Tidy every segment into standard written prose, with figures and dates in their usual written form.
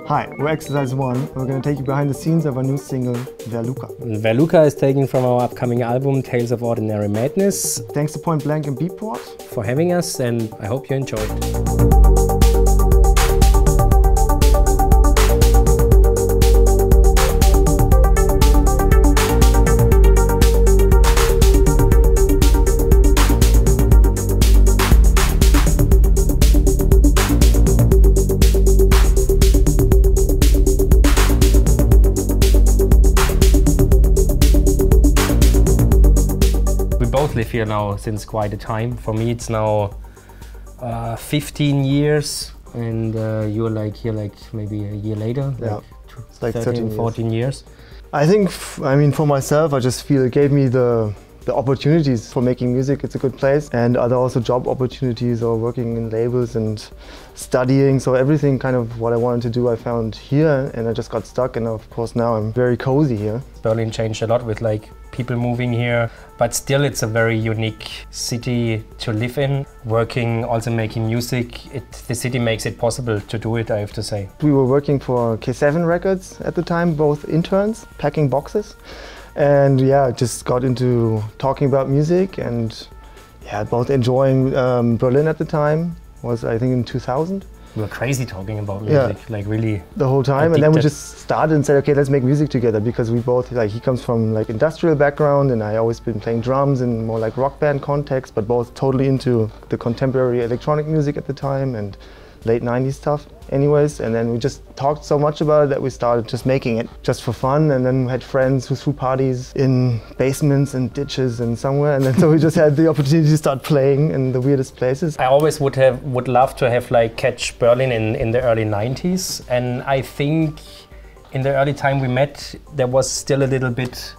Hi, we're Exercise One. We're going to take you behind the scenes of our new single, Verluca. Verluca is taken from our upcoming album, Tales of Ordinary Madness. Thanks to Point Blank and Beatport for having us, and I hope you enjoyed. We both live here now since quite a time. For me it's now 15 years, and you're like here like maybe a year later. Yeah, like 13, 14 years. I think, for myself, I just feel it gave me the opportunities for making music. It's a good place, and other also job opportunities or working in labels and studying. So everything kind of what I wanted to do I found here, and I just got stuck, and of course now I'm very cozy here. Berlin changed a lot with like people moving here, but still it's a very unique city to live in. Working, also making music, the city makes it possible to do it, I have to say. We were working for K7 Records at the time, both interns, packing boxes. And yeah, just got into talking about music, and yeah, both enjoying Berlin at the time. Was I think in 2000. We were crazy talking about music, like really the whole time. addicted. And then we just started and said, okay, let's make music together, because we both, like, he comes from like industrial background and I always been playing drums in more like rock band context, but both totally into the contemporary electronic music at the time and late 90s stuff anyways. And then we just talked so much about it that we started just making it just for fun, and then we had friends who threw parties in basements and ditches and somewhere, and then so we just had the opportunity to start playing in the weirdest places. I always would love to have like catch Berlin in the early 90s, and I think in the early time we met there was still a little bit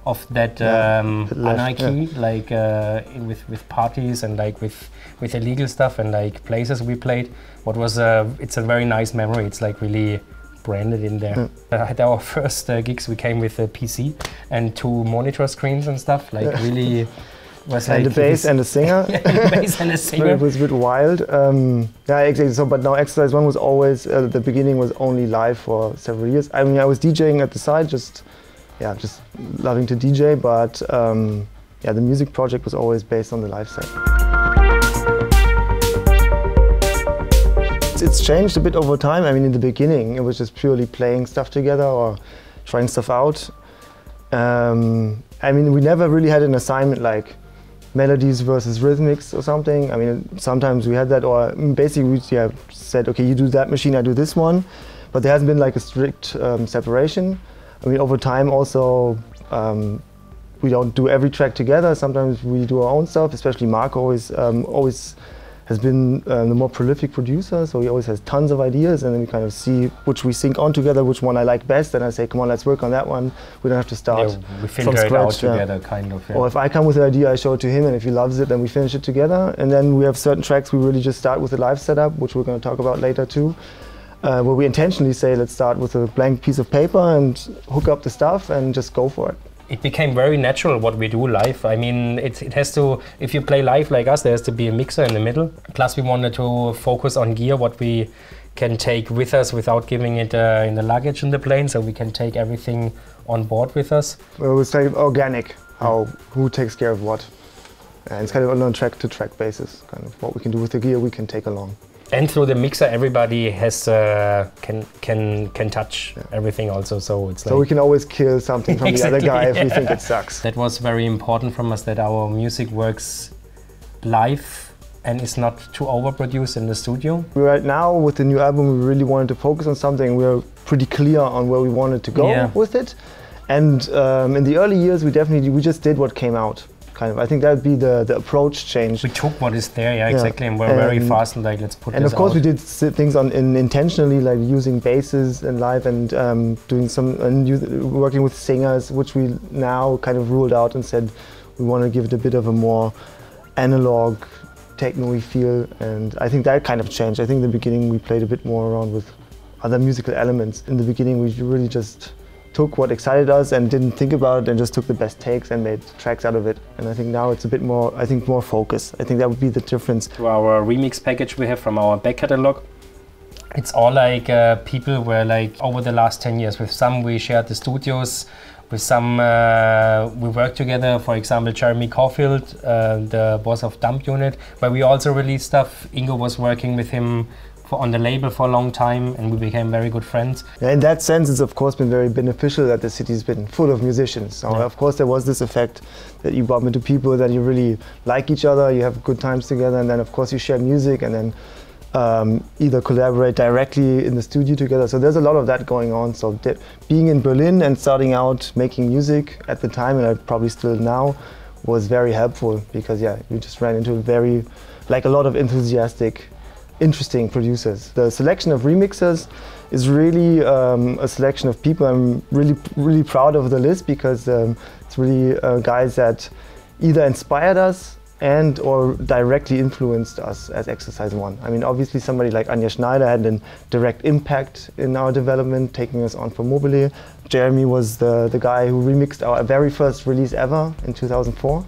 of that anarchy, like with parties and like with illegal stuff and like places we played. It's a very nice memory. It's like really branded in there. At our first gigs we came with a PC and 2 monitor screens and stuff, like really was and like a bass and a singer. Yeah, a bass and a singer. It was a bit wild. Yeah, exactly. So, but now Exercise One was always, the beginning was only live for several years. I mean, I was DJing at the side, just loving to DJ, but yeah, the music project was always based on the live set. It's changed a bit over time. I mean, in the beginning, it was just purely playing stuff together or trying stuff out. I mean, we never really had an assignment like melodies versus rhythmics or something. I mean, sometimes we had that, or basically we said, okay, you do that machine, I do this one. But there hasn't been like a strict separation. I mean, over time also, we don't do every track together. Sometimes we do our own stuff, especially Mark always has been the more prolific producer, so he always has tons of ideas, and then we kind of see which we sync on together, which one I like best, and I say, come on, let's work on that one. We don't have to start we filter from it out scratch, together, kind of. Yeah. Or if I come with an idea, I show it to him, and if he loves it, then we finish it together. And then we have certain tracks we really just start with a live setup, which we're going to talk about later too, where we intentionally say, let's start with a blank piece of paper and hook up the stuff and just go for it. It became very natural what we do live. I mean, it has to, if you play live like us, there has to be a mixer in the middle. Plus we wanted to focus on gear, what we can take with us without giving it in the luggage in the plane, so we can take everything on board with us. Well, it's kind of organic, who takes care of what. And it's kind of on a track-to-track basis, kind of what we can do with the gear we can take along. And through the mixer, everybody has can touch everything also. So it's like, so we can always kill something from the other guy if we think it sucks. That was very important from us, that our music works live and is not too overproduced in the studio. Right now, with the new album, we really wanted to focus on something. We're pretty clear on where we wanted to go with it. And in the early years, we just did what came out. Kind of. I think that would be the approach change. We took what is there, exactly, and we're very fast and like, let's put this out. And of course we did things intentionally, like using basses and live, and doing working with singers, which we now kind of ruled out and said we want to give it a bit of a more analog, techno-y feel, and I think that kind of changed. I think in the beginning we played a bit more around with other musical elements. In the beginning we really just took what excited us and didn't think about it, and just took the best takes and made tracks out of it. And I think now it's a bit more, more focused. I think that would be the difference. To our remix package we have from our back catalog, It's all like people were like over the last 10 years. With some we shared the studios, with some we worked together. For example, Jeremy Caulfield, the boss of Dump Unit, where we also released stuff. Ingo was working with him on the label for a long time, and we became very good friends. Yeah, in that sense, it's of course been very beneficial that the city's been full of musicians. So of course there was this effect that you bump into people that you really like each other, you have good times together, and then of course you share music and then either collaborate directly in the studio together. So there's a lot of that going on. So being in Berlin and starting out making music at the time, and I probably still now, was very helpful because yeah, you just ran into a lot of enthusiastic, interesting producers. The selection of remixers is really a selection of people. I'm really proud of the list because it's really guys that either inspired us and or directly influenced us as Exercise One. I mean, obviously somebody like Anja Schneider had a direct impact in our development, taking us on for Mobile. Jeremy was the guy who remixed our very first release ever in 2004.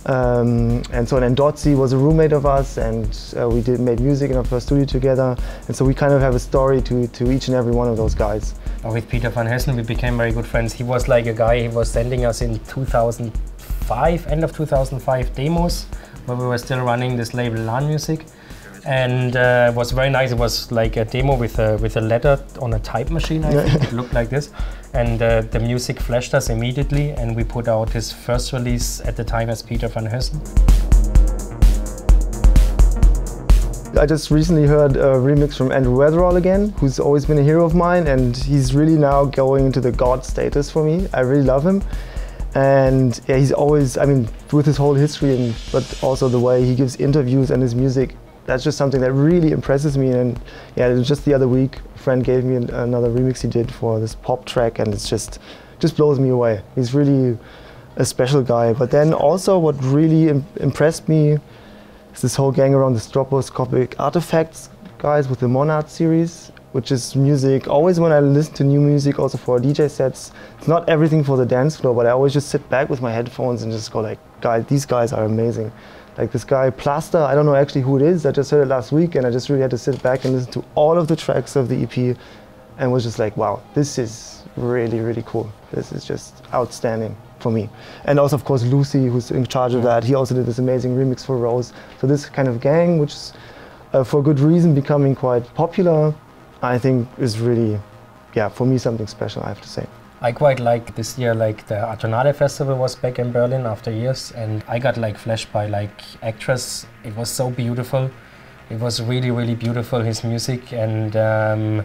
And so then Dotzi was a roommate of us, and we made music in our first studio together. And so we kind of have a story to each and every one of those guys. With Peter van Hessen, we became very good friends. He was like a guy, he was sending us in 2005, end of 2005, demos, where we were still running this label LAN Music. And it was very nice. It was like a demo with a letter on a type machine, I think. It looked like this. And the music flashed us immediately, and we put out his first release at the time as Peter van Hessen. I just recently heard a remix from Andrew Weatherall again, who's always been a hero of mine, and he's really now going into the god status for me. I really love him. And yeah, he's always, I mean, with his whole history, but also the way he gives interviews and his music, that's just something that really impresses me. And yeah, just the other week, a friend gave me another remix he did for this pop track, and it's just blows me away. He's really a special guy. But then also what really impressed me is this whole gang around the Stroboscopic Artifacts guys with the Monad series, which is music. Always when I listen to new music, also for DJ sets, it's not everything for the dance floor, but I always just sit back with my headphones and just go like, guys, these guys are amazing. Like this guy, Plaster, I don't know actually who it is, I just heard it last week, and I just really had to sit back and listen to all of the tracks of the EP and was just like, wow, this is really, really cool. This is just outstanding for me. And also, of course, Lucy, who's in charge of that, he also did this amazing remix for Rose. So this kind of gang, which is for good reason becoming quite popular, I think is really, yeah, for me something special, I have to say. I quite like this year, like the Atonale Festival was back in Berlin after years, and I got like flashed by like Actress. It was so beautiful. It was really, really beautiful, his music. And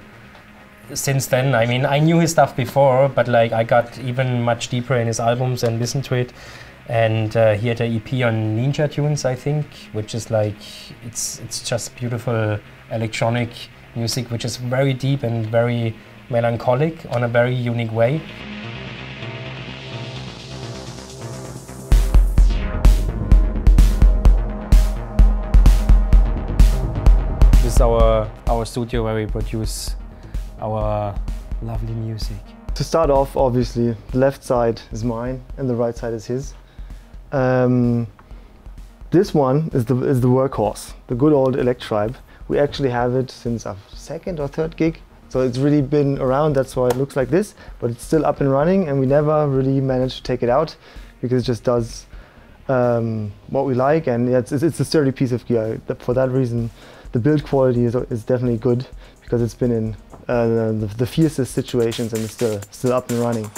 since then, I mean, I knew his stuff before, but like I got even much deeper in his albums and listened to it. And he had an EP on Ninja Tunes, I think, which is like, it's just beautiful electronic music, which is very deep and very melancholic on a very unique way. This is our studio where we produce our lovely music. To start off, obviously, the left side is mine and the right side is his. This one is the workhorse, the good old Electribe. We actually have it since our second or third gig. So it's really been around, that's why it looks like this, but it's still up and running, and we never really managed to take it out because it just does what we like, and yeah, it's a sturdy piece of gear. For that reason, the build quality is definitely good because it's been in the fiercest situations and it's still up and running.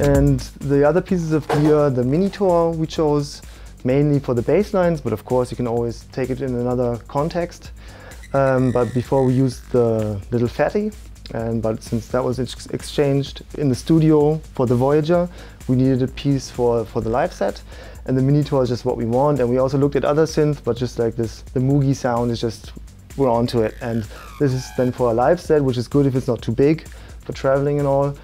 And the other pieces of gear, the Minitor we chose mainly for the bass lines, but of course you can always take it in another context. But before we used the Little Fatty, but since that was exchanged in the studio for the Voyager, we needed a piece for the live set. And the Minitor is just what we want. And we also looked at other synths, but just like this, the Moogie sound is just, we're onto it. And this is then for a live set, which is good if it's not too big for traveling and all.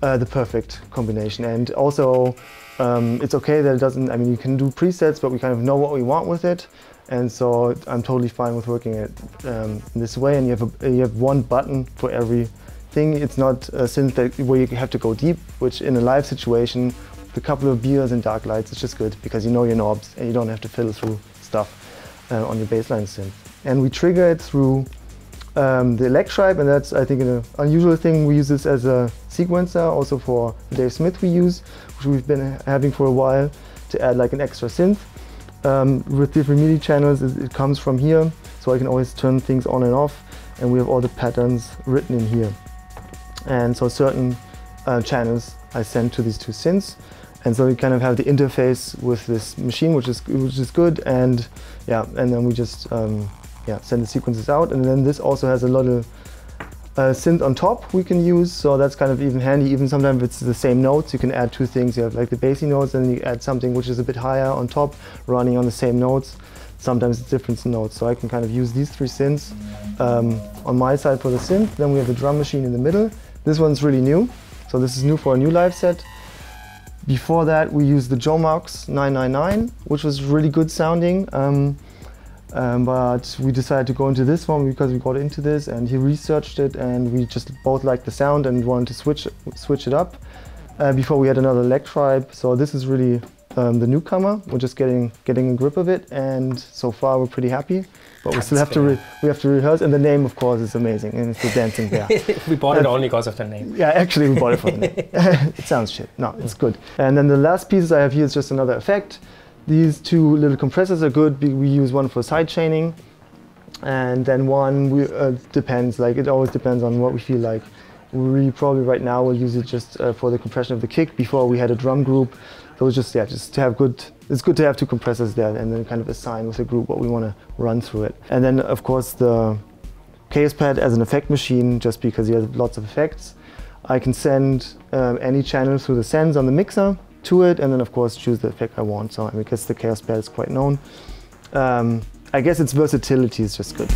The perfect combination. And also it's okay that it doesn't, I mean, you can do presets, but we kind of know what we want with it. And so I'm totally fine with working it in this way. And you have one button for every thing. It's not a synth where you have to go deep, which in a live situation, a couple of beers and dark lights, it's just good because you know your knobs and you don't have to fiddle through stuff on your bassline synth. And we trigger it through the Electribe, and that's, I think, an unusual thing. We use this as a sequencer also for Dave Smith we use, which we've been having for a while, to add like an extra synth. With different MIDI channels, it comes from here, so I can always turn things on and off, and we have all the patterns written in here. And so certain channels I send to these two synths, and so we kind of have the interface with this machine, which is good, and yeah, and then we just send the sequences out, and then this also has a lot of synth on top we can use, so that's kind of even handy. Even sometimes it's the same notes, you can add two things. You have like the bassy notes, and you add something which is a bit higher on top, running on the same notes. Sometimes it's different notes, so I can kind of use these three synths on my side for the synth. Then we have the drum machine in the middle. This one's really new, so this is new for a new live set. Before that we used the Jomax 999, which was really good sounding. But we decided to go into this one because we got into this and he researched it, and we just both liked the sound and wanted to switch it up. Before we had another Electribe, so this is really the newcomer. We're just getting a grip of it, and so far we're pretty happy. But we still have to rehearse, and the name, of course, is amazing, and it's the Dancing Bear. We bought it only because of the name. Yeah, actually we bought it for the name. It sounds shit. No, it's good. And then the last pieces I have here is just another effect. These two little compressors are good. We use one for side chaining, and then one depends. Like, it always depends on what we feel like. We probably right now will use it just for the compression of the kick. Before we had a drum group, so it's just to have good. It's good to have two compressors there, and then kind of assign with the group what we want to run through it. And then of course the Chaos Pad as an effect machine, just because you have lots of effects. I can send any channel through the sends on the mixer to it, and then of course choose the effect I want. So I guess the Chaos Pad is quite known. I guess its versatility is just good.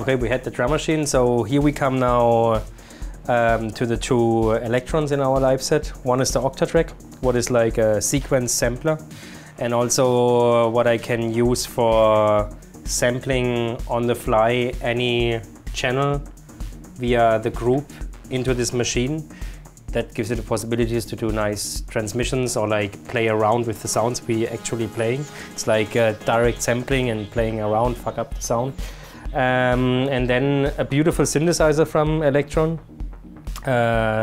Okay, we had the drum machine, so here we come now to the two electrons in our live set. One is the Octatrack, what is like a sequence sampler, and also what I can use for sampling on the fly any channel via the group into this machine. That gives it the possibilities to do nice transmissions or like play around with the sounds we actually playing. It's like direct sampling and playing around, fuck up the sound. And then a beautiful synthesizer from Elektron,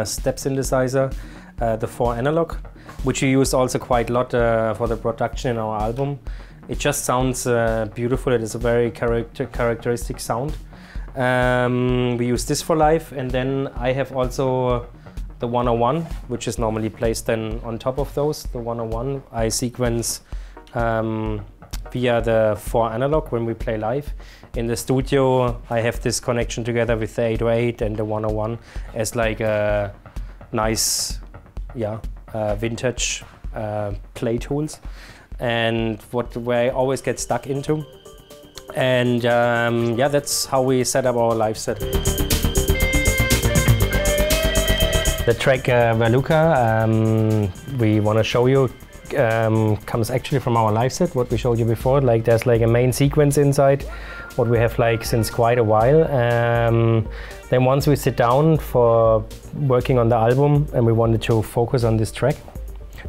step synthesizer, the 4 analog, which we use also quite a lot for the production in our album. It just sounds beautiful. It is a very characteristic sound. We use this for live, and then I have also the 101, which is normally placed then on top of those. The 101 I sequence via the 4 analog when we play live. In the studio I have this connection together with the 808 and the 101 as like a nice, vintage play tools, and where I always get stuck into. And that's how we set up our live set. The track Verluka we want to show you comes actually from our live set, what we showed you before. Like, there's like a main sequence inside, what we have like since quite a while. Then once we sit down for working on the album and we wanted to focus on this track.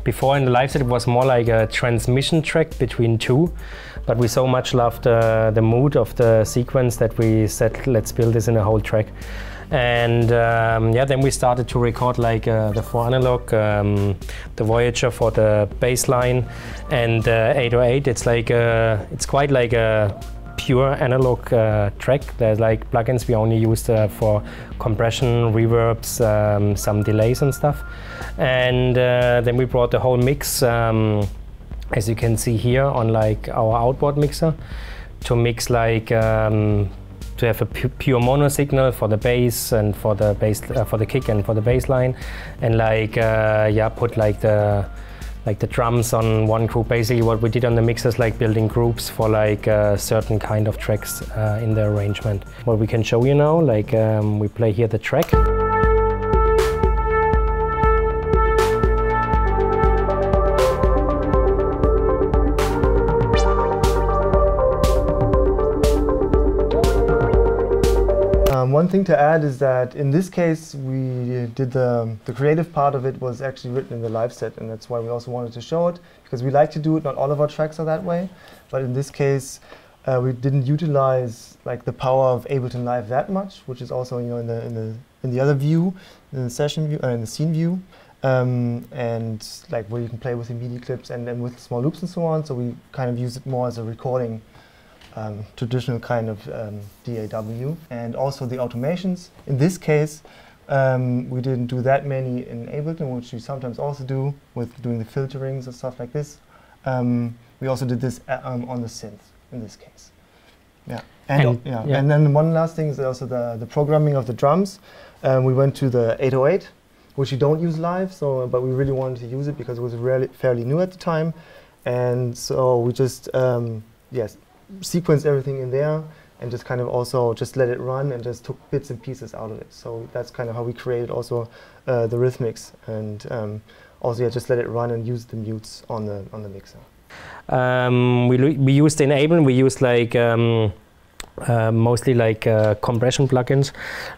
Before in the live set it was more like a transmission track between two, but we so much loved the mood of the sequence that we said, let's build this in a whole track. And then we started to record like the 4 analog, the Voyager for the bass line, and 808. It's like it's quite like a pure analog track. There's like plugins we only used for compression, reverbs, some delays and stuff. And then we brought the whole mix, as you can see here, on like our outboard mixer, to mix like to have a pure mono signal for the bass and for the bass, for the kick and for the bass line, and like put like the drums on one group. Basically what we did on the mixers, like building groups for like certain kind of tracks in the arrangement. What we can show you now, like we play here the track. one thing to add is that in this case we did the creative part of it was actually written in the live set, and that's why we also wanted to show it, because we like to do it. Not all of our tracks are that way, but in this case we didn't utilize like the power of Ableton Live that much, which is also in the other view, in the session view, in the scene view, and like where you can play with the MIDI clips and then with small loops and so on. So we kind of use it more as a recording. Traditional kind of DAW, and also the automations. In this case, we didn't do that many in Ableton, which we sometimes also do with doing the filterings and stuff like this. We also did this on the synth in this case. Yeah, and then one last thing is also the programming of the drums. We went to the 808, which you don't use live, but we really wanted to use it because it was fairly new at the time, and so we just sequenced everything in there and just kind of also just let it run and just took bits and pieces out of it. So that's kind of how we created also the rhythmics, and also just let it run and use the mutes on the mixer. We used in Ableton, we used like mostly like compression plugins,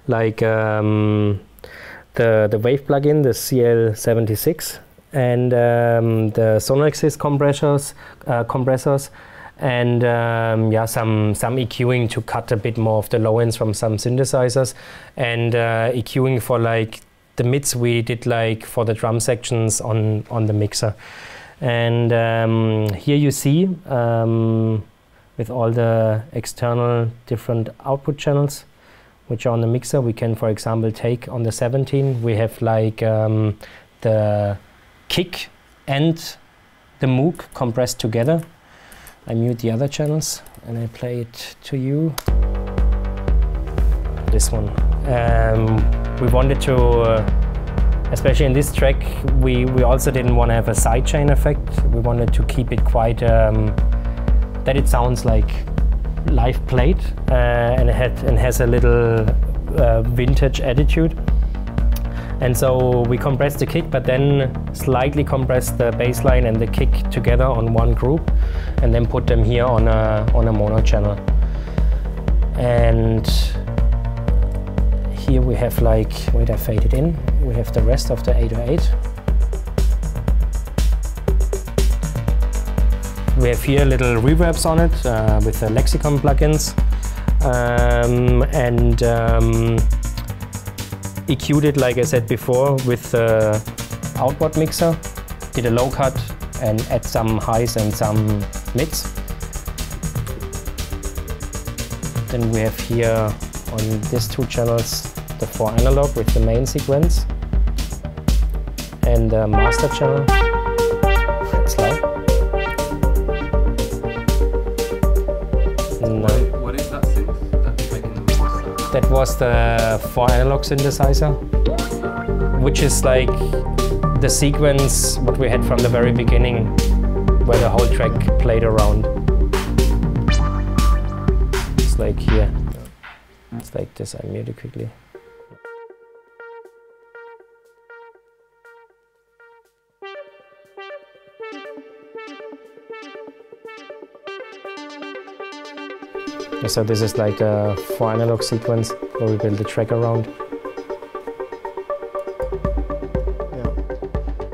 like the Wave plugin, the CL76, and the Sonoexist compressors. And some EQing to cut a bit more of the low ends from some synthesizers, and EQing for like the mids we did like for the drum sections on the mixer. And here you see with all the external different output channels which are on the mixer, we can, for example, take on the 17, we have like the kick and the Moog compressed together. I mute the other channels and I play it to you. This one. We wanted to, especially in this track, we also didn't want to have a sidechain effect. We wanted to keep it quite, that it sounds like live played and has a little vintage attitude. And so we compressed the kick, but then slightly compressed the bass line and the kick together on one group, and then put them here on a mono channel. And here we have like, wait, I fade it in. We have the rest of the 808. We have here little reverbs on it with the Lexicon plugins, and EQ'd it, like I said before, with the outboard mixer, did a low cut and add some highs and some mids. Then we have here on these two channels the 4 analog with the main sequence and the master channel. That's loud. What is that synth that's making the master? That was the 4 analog synthesizer, which is like the sequence what we had from the very beginning, where the whole track played around. It's like here. It's like this. I mute it quickly. So this is like a 4 analog sequence where we build the track around. Yeah.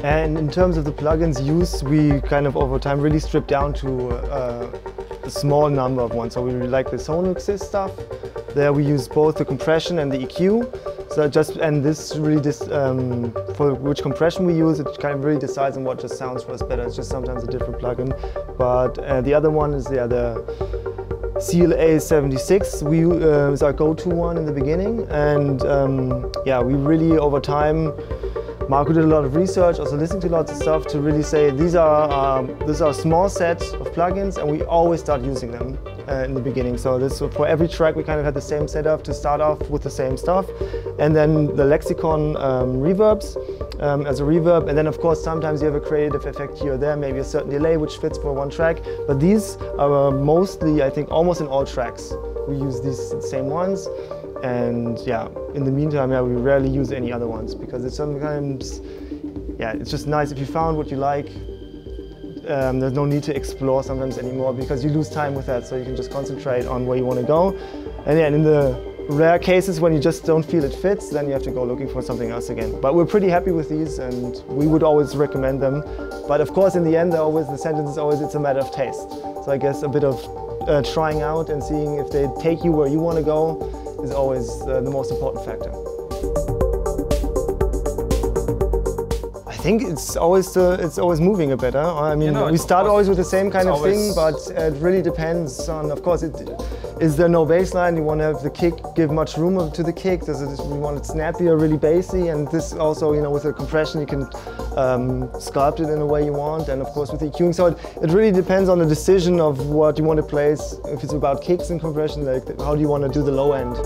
And in terms of the plugins used, we kind of over time really stripped down to a small number of ones. So we really like the Sonoexist stuff. There we use both the compression and the EQ. So and this really for which compression we use, it kind of really decides on what just sounds for us better. It's just sometimes a different plugin. But the other one is the CLA76 is our go-to one in the beginning, and we really over time, Marco did a lot of research, also listening to lots of stuff to really say these are a small set of plugins, and we always start using them in the beginning. So for every track we kind of had the same setup to start off with the same stuff, and then the Lexicon reverbs as a reverb, and then of course sometimes you have a creative effect here or there, maybe a certain delay which fits for one track, but these are mostly, I think, almost in all tracks we use these same ones. And yeah, in the meantime, we rarely use any other ones because it's sometimes, it's just nice if you found what you like. There's no need to explore sometimes anymore because you lose time with that, so you can just concentrate on where you want to go. And yeah, in the rare cases when you just don't feel it fits, then you have to go looking for something else again. But we're pretty happy with these and we would always recommend them. But of course in the end the sentence is always it's a matter of taste. So I guess a bit of trying out and seeing if they take you where you want to go is always the most important factor. I think it's always moving a bit. Huh? I mean, we start always with the same kind of thing, but it really depends on, of course, is there no bass line? You want to have the kick give much room to the kick? You want it snappy or really bassy? And this also, with the compression, you can sculpt it in the way you want. And of course with EQing, so it really depends on the decision of what you want to place. If it's about kicks and compression, like how do you want to do the low end?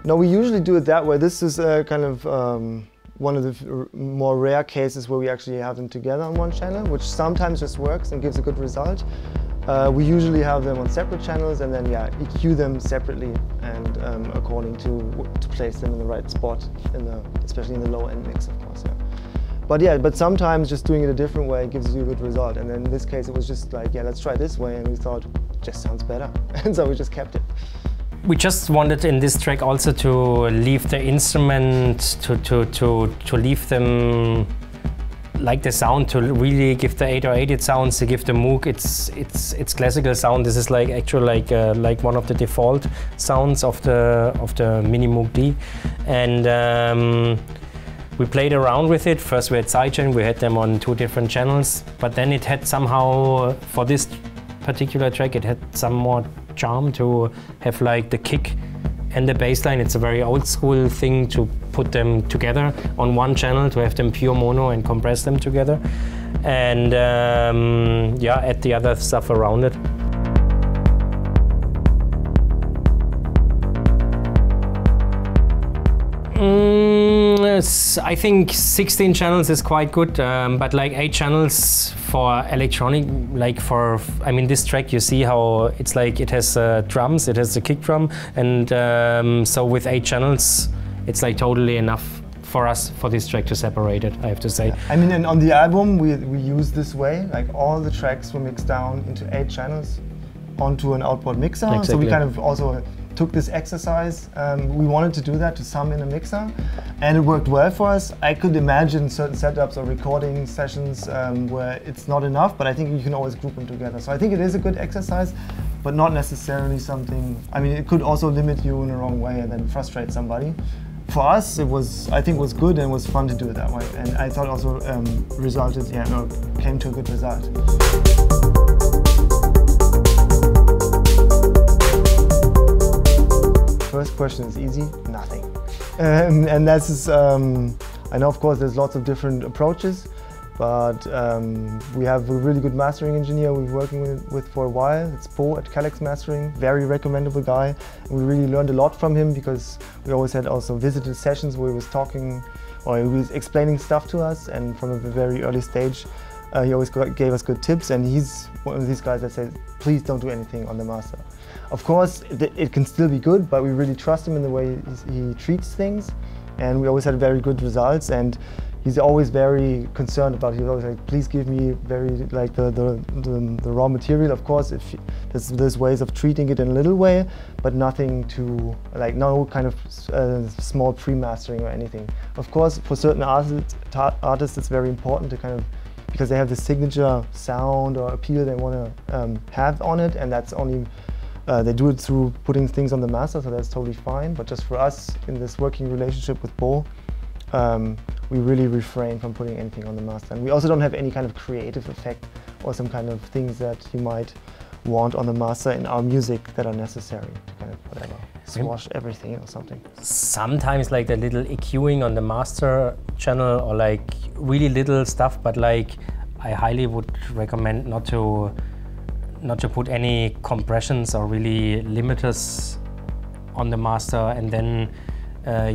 No, we usually do it that way. This is kind of one of the more rare cases where we actually have them together on one channel, which sometimes just works and gives a good result. We usually have them on separate channels and then EQ them separately and according to place them in the right spot, especially in the low end mix, of course. But sometimes just doing it a different way gives you a good result. And then in this case, it was just like, let's try this way, and we thought, it just sounds better, and so we just kept it. We just wanted in this track also to leave the instrument, to leave them like the sound, to really give the 808 sounds, to give the Moog its classical sound. This is like actually like one of the default sounds of the Mini Moog D, and we played around with it. First we had sidechain, we had them on 2 different channels, but then it had somehow, for this particular track, it had some more charm to have like the kick and the bass line. It's a very old school thing to put them together on one channel, to have them pure mono and compress them together, and add the other stuff around it. I think 16 channels is quite good, but like 8 channels for electronic, this track, you see how it's like it has drums, it has the kick drum, and so with 8 channels, it's like totally enough for us for this track to separate it, I have to say. Yeah. I mean, and on the album, we use this way, like all the tracks were mixed down into 8 channels onto an outboard mixer. Exactly. So we kind of also took this exercise. We wanted to do that to some in a mixer, and it worked well for us. I could imagine certain setups or recording sessions where it's not enough, but I think you can always group them together. So I think it is a good exercise, but not necessarily something, it could also limit you in the wrong way and then frustrate somebody. For us, I think it was good and it was fun to do it that way. And I thought also came to a good result. First question is easy, nothing. And that's, I know of course there's lots of different approaches, but we have a really good mastering engineer we've been working with for a while. It's Bo at Calyx Mastering, very recommendable guy. And we really learned a lot from him because we always had also visited sessions where he was talking or he was explaining stuff to us, and from a very early stage he always gave us good tips, and he's one of these guys that says, please don't do anything on the master. Of course, it can still be good, but we really trust him in the way he treats things, and we always had very good results. And he's always very concerned about. He's always like, please give me the raw material. Of course, if there's ways of treating it in a little way, but nothing to no kind of small pre-mastering or anything. Of course, for certain artists, it's very important to kind of, because they have the signature sound or appeal they want to have on it, and that's only. They do it through putting things on the master, so that's totally fine. But just for us, in this working relationship with Bo, we really refrain from putting anything on the master. And we also don't have any kind of creative effect or some kind of things that you might want on the master in our music that are necessary to kind of whatever, squash everything or something. Sometimes like the little EQing on the master channel or like really little stuff, but like I highly would recommend not to put any compressions or really limiters on the master, and then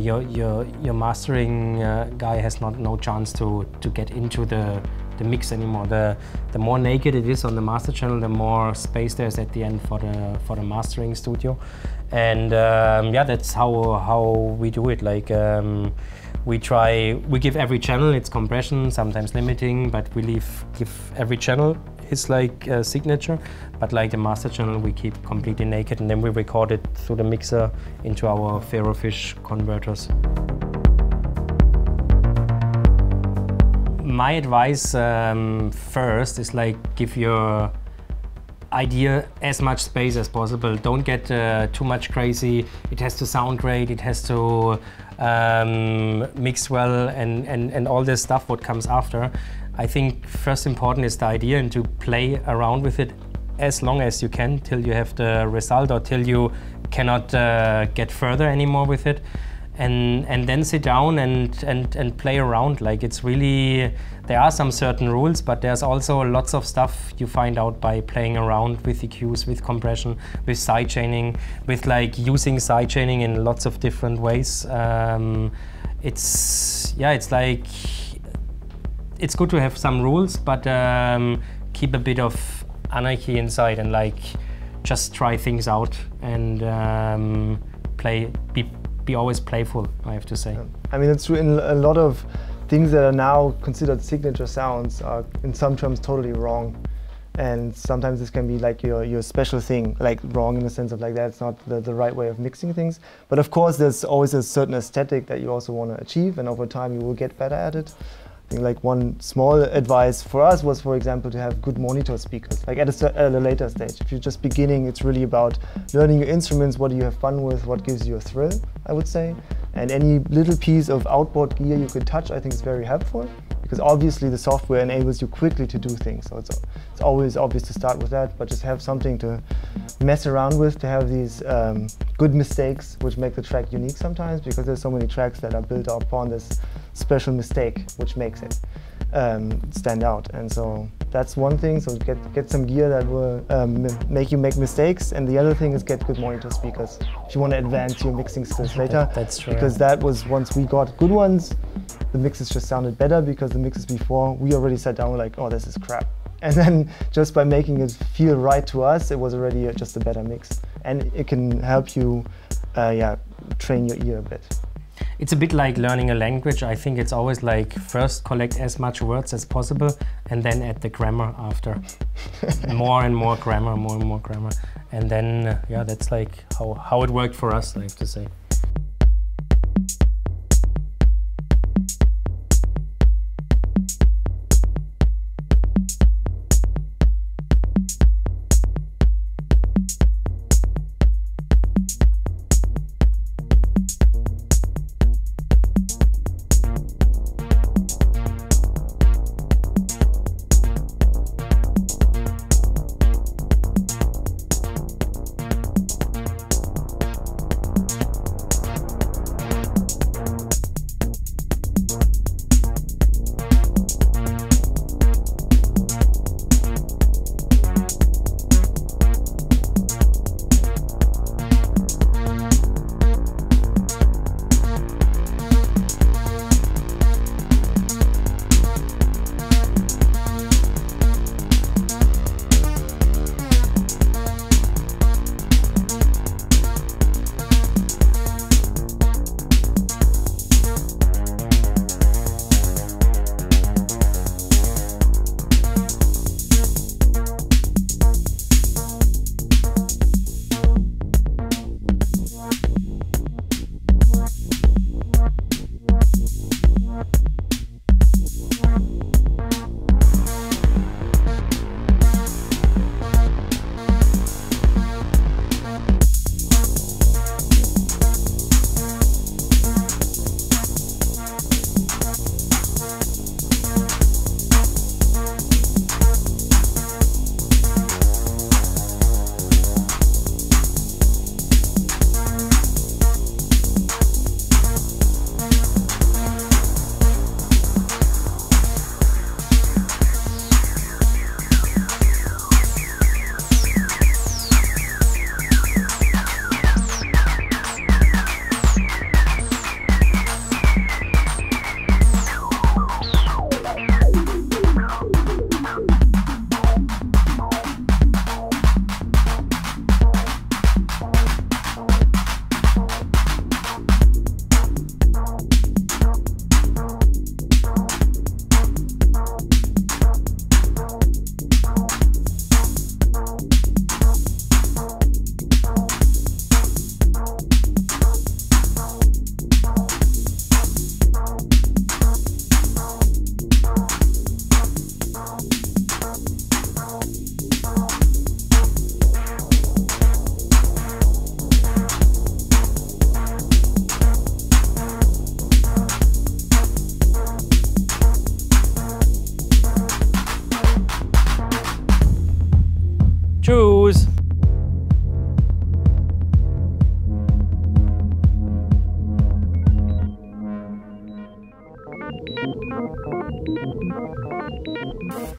your mastering guy has no chance to get into the mix anymore. The more naked it is on the master channel, the more space there's at the end for the mastering studio, and that's how we do it. Like we give every channel its compression, sometimes limiting, but we give every channel his like signature, but like the master channel we keep completely naked, and then we record it through the mixer into our Ferrofish converters. My advice first is like give your idea as much space as possible. Don't get too much crazy. It has to sound great, it has to mix well, and all this stuff what comes after. I think first important is the idea and to play around with it as long as you can till you have the result or till you cannot get further anymore with it. And then sit down and play around. Like it's really, there are some certain rules, but there's also lots of stuff you find out by playing around with EQs, with compression, with sidechaining, with like using sidechaining in lots of different ways. It's like, it's good to have some rules, but keep a bit of anarchy inside and like just try things out and be always playful, I have to say. I mean, it's true in a lot of things that are now considered signature sounds are in some terms totally wrong. And sometimes this can be like your special thing, like wrong in the sense of like that's not the right way of mixing things. But of course, there's always a certain aesthetic that you also want to achieve, and over time you will get better at it. I think like one small advice for us was, for example, to have good monitor speakers, like at a later stage. If you're just beginning, it's really about learning your instruments, what do you have fun with, what gives you a thrill, I would say. And any little piece of outboard gear you could touch, I think is very helpful, because obviously the software enables you quickly to do things. So it's always obvious to start with that, but just have something to mess around with, to have these good mistakes, which make the track unique sometimes, because there's so many tracks that are built upon this special mistake, which makes it stand out. And so that's one thing. So get some gear that will make you make mistakes. And the other thing is get good monitor speakers if you want to advance your mixing skills later. That's true. Because that was, once we got good ones, the mixes just sounded better, because the mixes before, we already sat down like, oh, this is crap. And then just by making it feel right to us, it was already just a better mix. And it can help you train your ear a bit. It's a bit like learning a language. I think it's always like first collect as much words as possible and then add the grammar after. More and more grammar, more and more grammar. And then, yeah, that's like how it worked for us, I have to say.